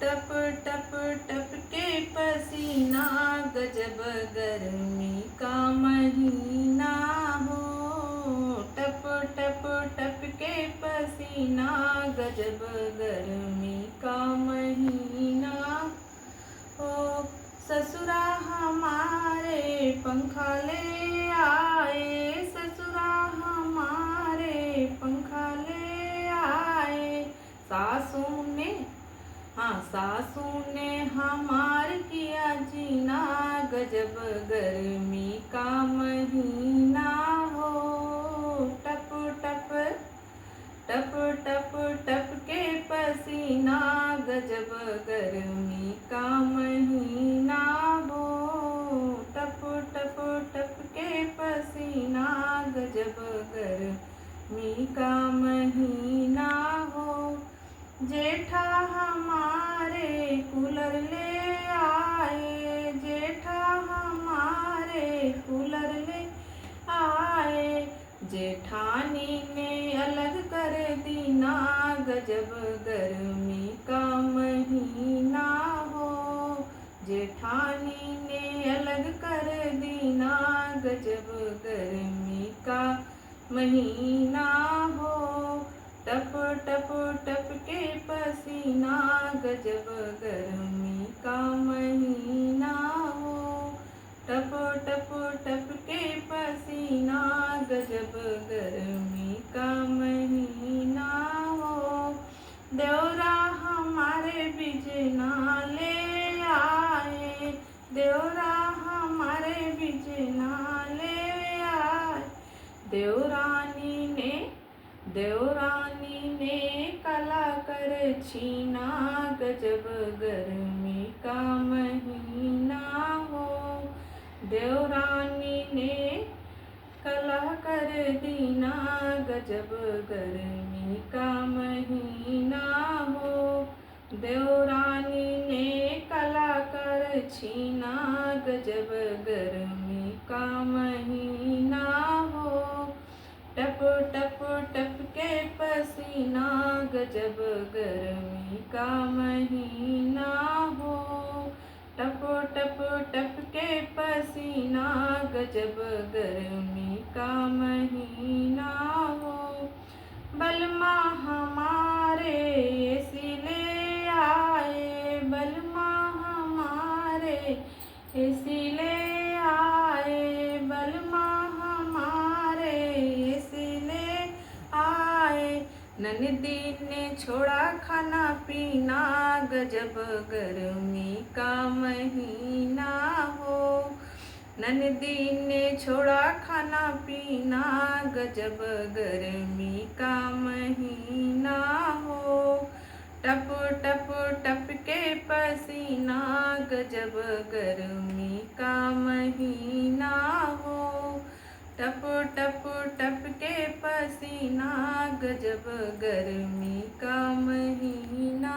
टप टप टप के पसीना, गजब गर्मी का महीना हो। टप टप टप के पसीना, गजब गर्मी का महीना हो। ससुरा हमारे पंखा ले आए, ससुरा हमारे पंखा ले आए। सासू ने, हाँ सासू ने हमार किया जीना, गजब गर्मी का महीना हो। टप टप टप टप टप के पसीना, गजब गर्मी का महीना हो। टप टप टप के पसीना, गजब गर्मी का महीना हो। जेठा हमारे कूलर ले आए, जेठा हमारे कूलर ले आए। जेठानी ने अलग कर दीना, गजब गर्मी का महीना हो। जेठानी ने अलग कर दीना, गजब गर्मी का महीना हो। टप टप टप के पसीना, गजब गर्मी का महीना हो। टप टप टप के पसीना, गजब गर्मी का महीना हो। देवरा हमारे बिजना ले आए, देवरा हमारे बिजना ले आए। देवरानी ने कला कर छीना, गजब गर्मी का महीना हो। देवरानी ने कला कर दीना, गजब गर्मी का महीना हो। देवरानी ने कला कर छीना, गजब गर्मी का महीना हो। टप टप टप के पसीना, गजब गर्मी का महीना हो। टप टप टप के पसीना, गजब गर्मी का महीना हो। बलमा हमारे एसी ले आए, बलमा हमारे एसी ले आए। बलमा हमारे एसी ले आए। ननदी ने छोड़ा खाना पीना, गजब गर्मी का महीना हो। ननदी ने छोड़ा खाना पीना, गजब गर्मी का महीना हो। टप टप टप के पसीना, गजब गर्मी का महीना हो। टप टप टप के पसीना, गजब गर्मी का महीना